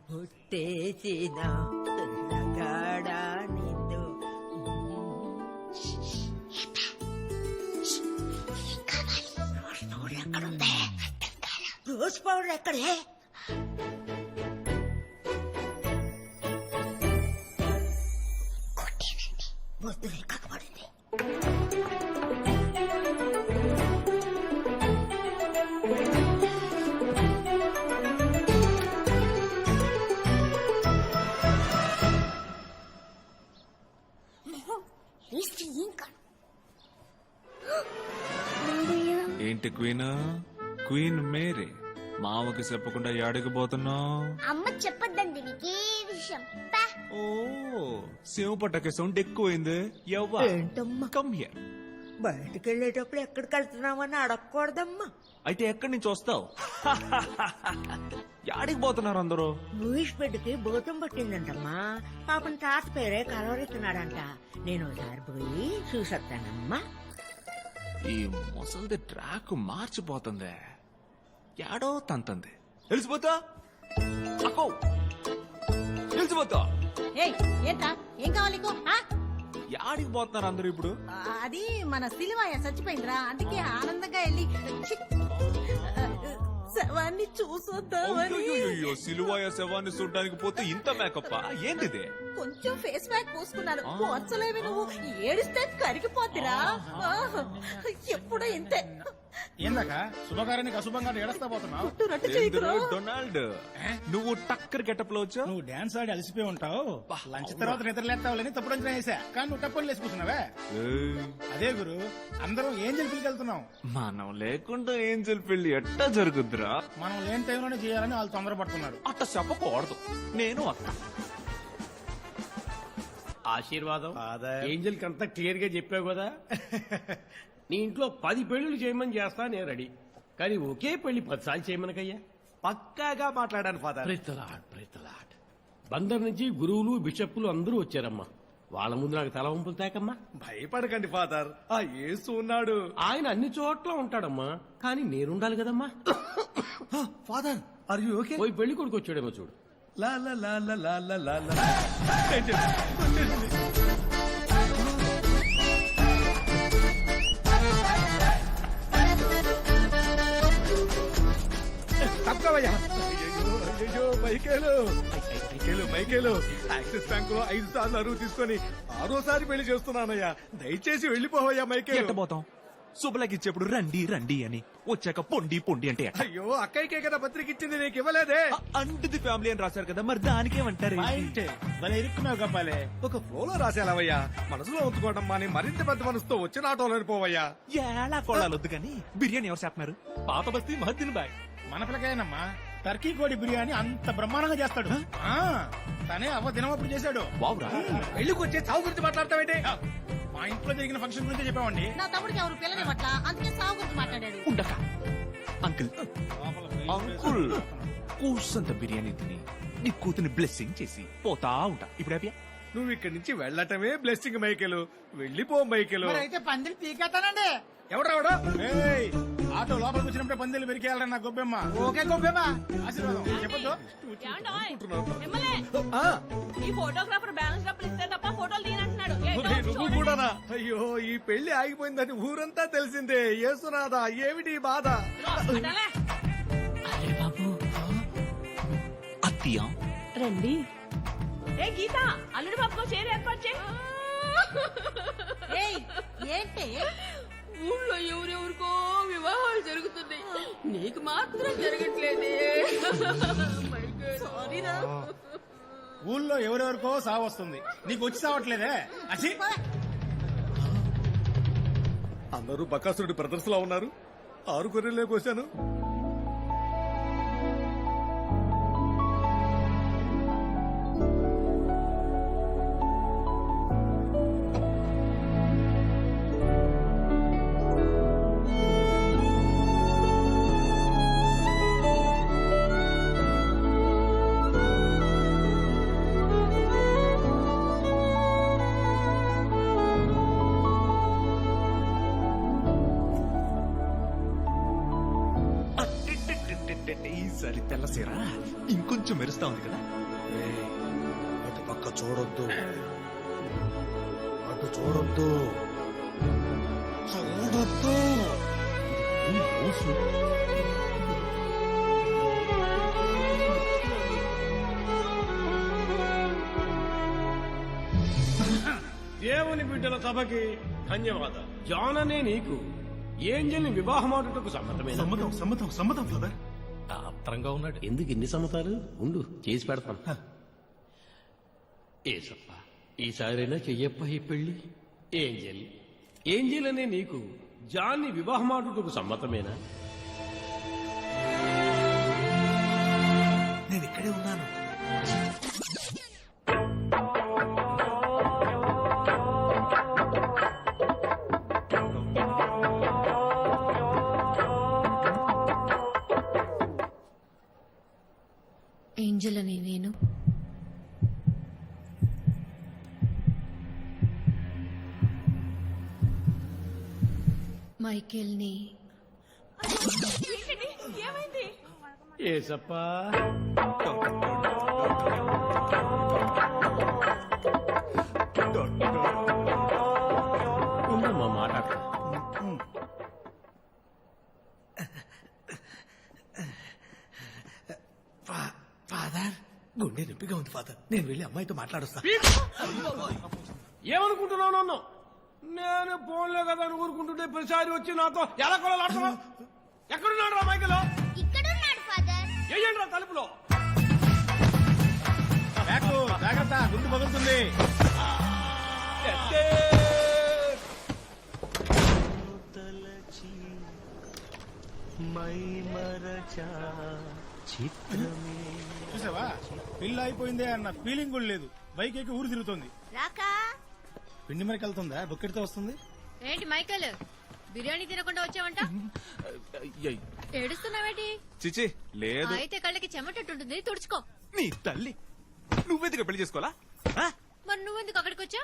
పుట్టేసిన పిల్లగాడా నిన్ను rose powder ఎక్కడే? వద్దులే కాకపడింది. ఏంటి క్వీన్? క్వీన్ మేరీ మామకి చెప్పకుండా యాడికి పోతున్నావు? అమ్మ చెప్పొద్దండి నీకే విషయం. ఓ సేవ పట్టక సౌండ్ ఎక్కువైంది. ఏంటమ్మా కమ్ హియర్. బయటకు వెళ్ళేటప్పుడు ఎక్కడికి వెళ్తున్నామని అడగకూడదమ్మా. అయితే ఎక్కడి నుంచి వస్తావు? యాడికి పోతున్నారు అందరూ? లూయిస్ బిడ్డకి భూతం పట్టిందంటమ్మా. పాపం తాత పేరే కలవరిస్తున్నాడంట. నేను ఒకసారి పోయి చూసొస్తానమ్మా. ఈ ముసలిది ట్రాక్ మార్చిపోతుంది. యాడో తంతంది. తెలిసిపోతా అక్కో, తెలిసిపోతా. ఏంటా ఏం కావాలి నీకు? యాడికి పోతున్నారు అందరూ ఇప్పుడు? అది మన సిలివాయ చచ్చిపోయిందిరా, అందుకే ఆనందంగా వెళ్ళి శవాన్ని చూసొద్దామని. సిలువాయ శవాన్ని చూడడానికి పోతే ఇంత మేకప్ ఏంటిది? కొంచెం ఫేస్ ప్యాక్ పూసుకున్నాను. పోర్చలేవి నువ్వు ఏడిస్తే కరిగిపోద్దిరా. ఎప్పుడూ ఇంతే. ఏందాక శుభకార్యానికి అశుభంగా ఏడస్తా పోతున్నావు? డొనాల్డ్ నువ్వు టక్కర్ గెటప్ లో వచ్చావు. నువ్వు డాన్స్ ఆడి అలసిపోయి ఉంటావు. లంచ్ తర్వాత నిద్రలేస్తావులని తప్పుడు అంచనా వేసా, కానీ నువ్వు టప్పుని లేచిపోతున్నావే. అదే గురు, అందరం ఏం పెళ్లికి వెళ్తున్నాం. మనం లేకుండా ఏంజల్ పెళ్లి ఎట్టా జరుగుద్దిరా? మనం లేని టైంలోనే చేయాలని వాళ్ళు తొందరపడుతున్నారు. అట్ట చెప్పకూడదు. నేను అత్త ఆశీర్వాదం ఏంజల్ కి అంతా క్లియర్ గా చెప్పావు కదా. నీ ఇంట్లో 10 పెళ్లిళ్ళు చేయమని చేస్తా నేను రెడీ, కానీ ఒకే పెళ్లి 10 సార్లు చేయమనకయ్యా. పక్కాగా మాట్లాడాను ఫాదర్. ప్రైతలాట్ బందర్ నుంచి గురువులు బిషప్పులు అందరూ వచ్చారమ్మా. వాళ్ళ ముందు నాకు తల వంపులు తేకమ్మా. భయపడకండి ఫాదర్, ఆ యేసు ఉన్నాడు. ఆయన అన్ని చోట్ల ఉంటాడమ్మా, కానీ నేనుండాలి కదమ్మా. Father are you okay? పోయి పెళ్లి కొడుకు వచ్చాడేమో చూడు. లా లా లా లా లా లా లా లా. తప్పవయ్యా. అయ్యో Michael Michael Michael, axis bank లో 5 సార్లు అరువు తీసుకొని 6వసారి పెళ్లి చేస్తున్నానయ్యా. దయచేసి వెళ్లిపోవయ్యా మైకేలు. ఎట్టబోతాం? శుభలకి ఇచ్చేప్పుడు రండి రండి అని, వచ్చాక పొండి పొండి అంటే అయ్యో అక్కయ్యకే కదా పత్రిక ఇచ్చింది, నీకు ఇవ్వలేదే. అంటుది ఫ్యామిలీ అని రాశారు కదా, మరి దానికేమంటారు? ఇరుక్కున్నావు గబ్బాలే. ఒక ఫ్లోలో రాసేలావయ్యా, మనసులో ఉంచుకోవడం మాని మరింత పెద్ద మనసుతో వచ్చిన ఆటోలని పోవయ్యా. ఎలా కోళాలొద్దు కానీ బిర్యానీ ఎవరు చేస్తున్నారు? పాత బస్తీ మహద్దీన్ బాయ్. మన పిల్లకాయనమ్మా టర్కీ కోడి బిర్యానీ అంత బ్రహ్మాండంగా చేస్తాడు. తనే అవ్వ దినమప్పుడు చేశాడు. వావురా, పెళ్లికి వచ్చే చావు గురించి మాట్లాడతావేంటి? మా ఇంట్లో జరిగిన ఫంక్షన్ గురించి చెప్పామండి. నా తమ్ముడికి ఎవరు పిల్లని పట్ల, అందుకే సాగు గురించి మాట్లాడాడు. ఉండక అంకుల్ అంకుల్ కూసంత బిర్యానీ తిని నీ కూతుని బ్లెస్సింగ్ చేసి పోతా ఉంటా. ఇప్పుడు హ్యాపీ? నువ్వు ఇక్కడి నుంచి వెళ్ళటమే బ్లెస్సింగ్ మైకేలు. వెళ్ళిపో మైకేలు. అయితే పందిరి పీకేస్తానండి. ఎవడెవడో ఆటో లోపలికి వచ్చినప్పుడే పందిలు పెరికేయాలన్న గొబ్బెమ్మ. ఓకే గొబ్బెమ్మ, ఆశీర్వాదం చెప్పొద్దు. ఈ ఫోటోగ్రాఫర్ బ్యాలెన్స్ డబ్బులు ఇస్తే తప్ప ఫోటోలు తీయనంటున్నాడు. నువ్వు కూడానా? అయ్యో ఈ పెళ్లి ఆగిపోయిందని ఊరంతా తెలిసిందే. యేసునాథా ఏమిటి బాధ? అరే బాబు అత్తియా రండి. ఏ గీత, అల్లుడి బాబుకో చీర ఏర్పాటు చేయి. ఏంటి ఊళ్ళో ఎవరెవరికో వివాహాలు జరుగుతున్నాయి, నీకు మాత్రం జరగట్లేదే. సారీరా. ఊళ్ళో ఎవరెవరికో సావు వస్తుంది, నీకు వచ్చి సావట్లేదే. అసి అందరూ బకాసురుడి బ్రదర్స్ లా ఉన్నారు. 6 గొర్రెలే కోశాను. ఈసారి తెల్లసీరా ఇంకొంచెం మెరుస్తా ఉంది కదా. అటు పక్క చూడొద్దు, అటు చూడొద్దు, చూడొద్దు. దేవుని బిడ్డల సభకి ధన్యవాదాలు. జాన్ అనే నీకు ఏంజల్ని వివాహమాడుటకు సమ్మతమైన సమ్మతం ఫాదర్. ఆత్రంగా ఉన్నాడు. ఎందుకు ఇన్ని సమ్మతాలు? ఉండు, చేసి పెడతాను. ఏసప్ప, ఈసారైనా చెయ్యప్ప ఈ పెళ్లి. ఏంజల్, ఏంజల్ అనే నీకు జాన్ని వివాహమాడుటకు సమ్మతమేనా? నేను ఇక్కడే ఉన్నాను. ఏంజల్ అని నేను మైకేల్ని ఏమైంది? ఏసప్ప, ఉండమ్మా, మాట్లాడతా. ఫాదర్, గుండె నొప్పిగా ఉంది ఫాదర్. నేను వెళ్ళి అమ్మాయితో మాట్లాడుస్తా. ఏమనుకుంటున్నావు నన్ను? నేను ఫోన్లే కదా అని ఊరుకుంటుంటే ప్రతిసారి వచ్చి నాతో ఎలా కొలాడుతున్నావు? ఎక్కడున్నాడు రా మైకలో? ఇక్కడున్నాడు ఫాదర్. ఏయండి రా తలుపులో. జాగ్రత్త, గుండు పగులుతుంది. చూసావా, పిల్ల అయిపోయిందే అన్న ఫీలింగ్ కూడా లేదు. బైక్ ఎక్కి ఊరు తిరుగుతుంది. రాకా పిండి మరికి వెళ్తుందా? బొక్కెడితో వస్తుంది. ఏంటి మైకేల్ బిర్యానీ తినకుండా వచ్చావంట? ఏడుస్తున్నావేటి? చిచి లేదు. అయితే కళ్ళకి చెమటట్టుంటుంది, తుడుచుకో. నీ తల్లి, నువ్వెందుకు పెళ్లి చేసుకోవాలా? ఆ? మరి నువ్వెందుకు అక్కడికి వచ్చా?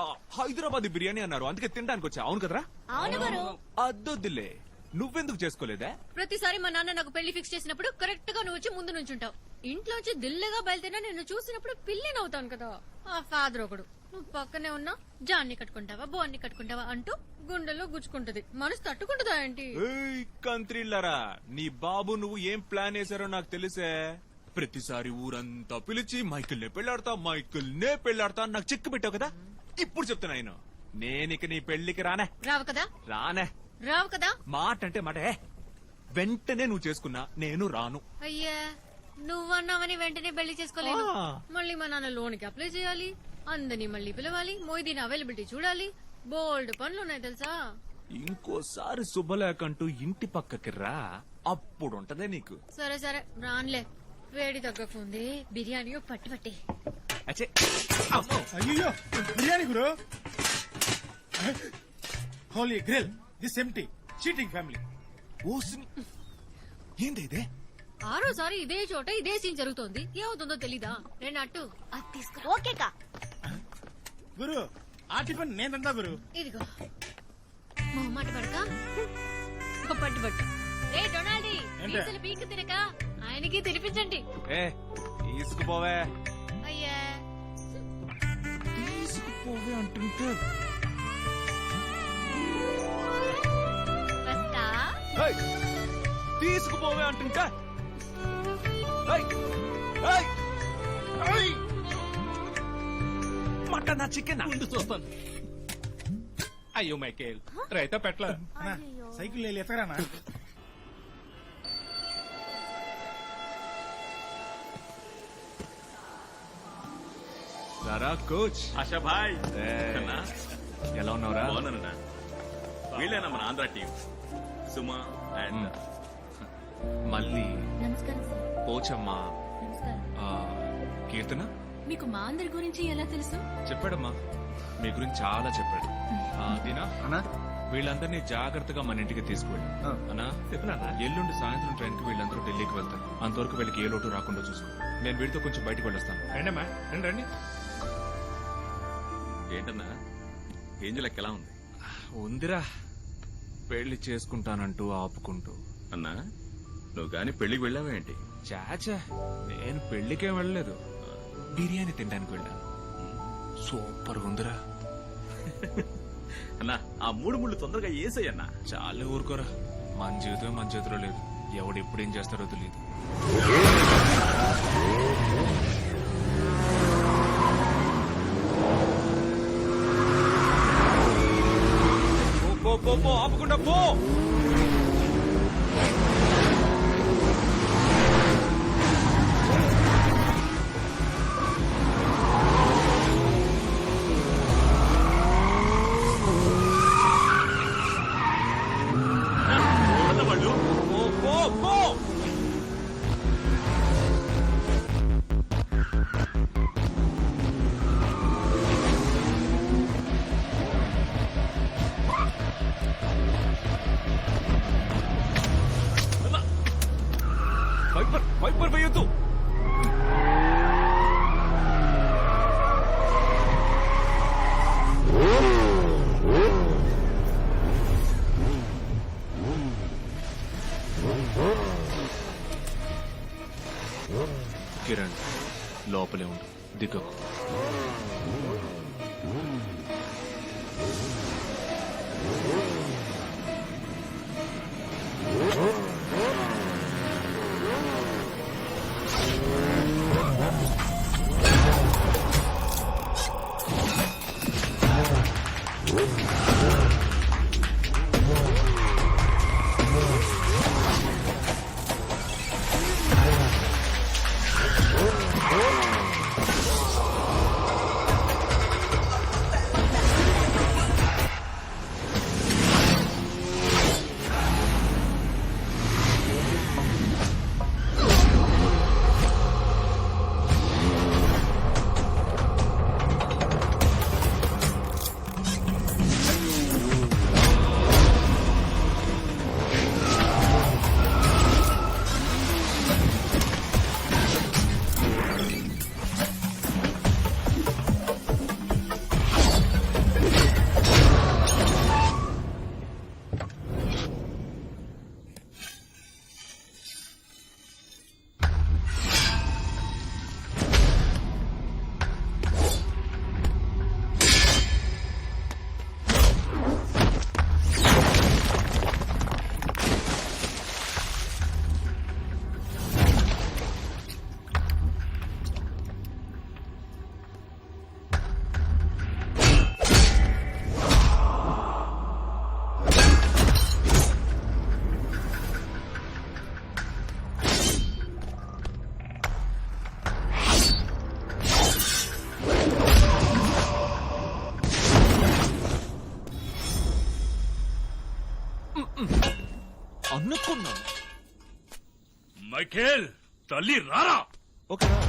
ఆ, హైదరాబాద్ బిర్యానీ అన్నారు, అందుకే తినడానికి వచ్చా. అవును కదరా? అవును గురు. అద్దొద్దులే, నువ్వెందుకు చేసుకోలేదా? ప్రతిసారి మా నాన్న నాకు పెళ్లి ఫిక్స్ చేసినప్పుడు కరెక్ట్ గా నువ్వు వచ్చి ముందు నుంచుంటావు. ఇంట్లోంచి దిల్లగా బయలుదేరినా నిన్ను చూసినప్పుడు పిల్లి నవ్వుతాను కదా. ఆ ఫాదర్ ఒకడు నువ్వు పక్కనే ఉన్నా జాన్ని కట్టుకుంటావా బోన్ని కట్టుకుంటావా అంటూ గుండెల్లో గుచ్చుకుంటది. మనసు తట్టుకుంటుందా ఏంటి? ఏయ్ కంత్రిల్లరా, నీ బాబు నువ్వు ఏం ప్లాన్ వేశారో నాకు తెలిసే. ప్రతిసారి ఊరంతా పిలిచి మైకిల్ నే పెళ్లాడతా అని నాకు చెక్కు పెట్టావు కదా. ఇప్పుడు చెప్తున్నా నేనిక నీ పెళ్లికి రానే రావు కదా? రావు కదా? మాట అంటే మాట. వెంటనే నువ్వు చేసుకున్నా నేను రాను. అయ్యా, నువ్వన్నావని వెంటనే పెళ్లి చేసుకోలేదు. ఆ. మళ్ళీ మా నాన్న లోన్కి అప్లై చేయాలి, అందరినీ మళ్ళీ పిలవాలి, మొయిదీన్ అవైలబిలిటీ చూడాలి, బోల్డ్ పనులు ఉన్నాయి తెలుసా. ఇంకోసారి శుభలేకంటూ ఇంటి పక్కకి రా, అప్పుడుంటదే నీకు. సరే సరే రాన్లే, వేడి తగ్గకుంది. బిర్యానీ పట్టి అచ్చే అమ్మో. అయ్యో, బిర్యానీ గురు. Holy grill this empty cheating family. ఓసిని. ఏంది ఇదే? ఆరోసారి ఇదే చోట ఇదే సీన్ జరుగుతోంది. ఏమవుతుందో తెలీదా? నేను అట్టు అది తీసుకురా. ఓకేకా గురు, ఆ టిఫిన్ నేనందా గురు. ఇదిగో మొహమాట పడక పట్టు. రే డొనాల్డీ, ఏంటే? పీసులు పీక్ తినక ఆయనకి తినిపించండి. ఏ తీసుకుపోవే. అయ్యా తీసుకుపోవే అంటుంటే వస్తా. ఏయ్, తీసుకుపోవే అంటుంటే ఏయ్, ఏయ్, ఏయ్. మటనా చికెన్ ముందు చూస్తాను. అయ్యో మైకేల్, రైతా పెట్ల. అన్నా, సైకిల్ వెళ్ళి ఎత్తరానా? రారా కోచ్. ఆశా భాయ్, ఏయ్, అన్నా, ఎలా ఉన్నావురా? బాగున్నానన్నా. వీళ్ళేనా మన ఆంధ్ర టీం, సుమా అండ్ మళ్ళీ నమస్కారం సార్. పోచమ్మా, నమస్కారం. కీర్తన మీకు మా అందరి గురించి ఎలా తెలుసు? చెప్పాడమ్మా, మీ గురించి చాలా చెప్పాడు. దీనా వీళ్ళందరినీ జాగ్రత్తగా మన ఇంటికి తీసుకువెళ్ళి అన్నా చెప్పినా ఎల్లుండి సాయంత్రం ట్రైన్ కి వీళ్ళందరూ ఢిల్లీకి వెళ్తారు. అంతవరకు వీళ్ళకి ఏ లోటు రాకుండా చూసుకో. నేను వీడితో కొంచెం బయటకు వెళ్ళొస్తాను. రండమ్మా, రండి. ఏంటన్నా ఏంజలకి ఎలా ఉంది? ఉందిరా, పెళ్లి చేసుకుంటానంటూ ఆపుకుంటూ. అన్నా, నువ్వు గాని పెళ్లికి వెళ్ళావేంటి? చాచా నేను పెళ్లికేం వెళ్ళలేదు, బిర్యానీ తినడానికి వెళ్ళాను. సూపర్ ఉందిరా. అన్నా ఆ 3 ముళ్ళు తొందరగా ఏసయ్యన్నా. చాలా ఊరుకోరా, మన జీవితం మన చేతిలో లేదు. ఎవడు ఎప్పుడేం చేస్తారో తెలియదు. పో ఆపకుండా పో. వాళ్ళు పో పో. వైపర్ వేయొద్దు. కిరణ్ లోపలే ఉండు, దిగకు. అనుకున్నాను. మైకేల్ తల్లి రారా. ఓకేనా?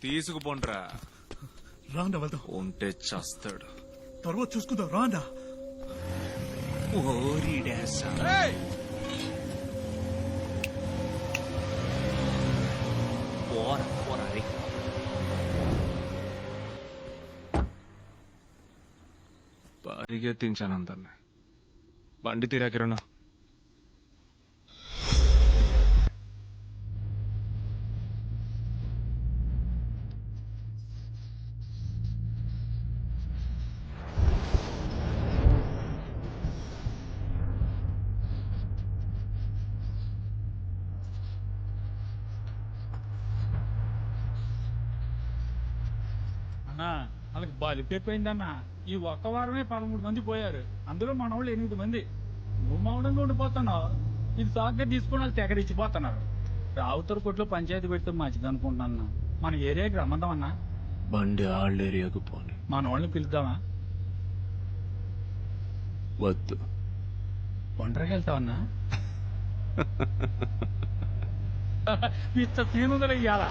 తీసుకుపోండ్రా. రాండా వెళ్దాం, ఉంటే చస్తాడు. తర్వాత చూసుకుందాం. రాండా. ఓరిడేసా. పోరా పోరా రే. పరిగెత్తించాను అందరిని. బండి తీరా కిరణ్. అన్నా వాళ్ళకి బలిపెట్టిపోయిందన్నా. ఈ ఒక్క వారమే 13 మంది పోయారు, అందులో మన వాళ్ళు 8 మంది. నువ్వు మౌనంగా ఉండిపోతున్నావు, ఇది సాగ్గా తీసుకుని వాళ్ళు తెగరిచ్చిపోతున్నారు. రావుతరు కొట్లో పంచాయతీ పెడితే మంచిది అనుకుంటున్నా. మన ఏరియాకి రమ్మందామన్నా. బండి ఆళ్ళ ఏరియాకు పోని. మన వాళ్ళని పిలుద్దామా? వద్దు. ఒంటరికి వెళ్తావన్నా? ఇంత సీనుదలు ఇయ్యాలా?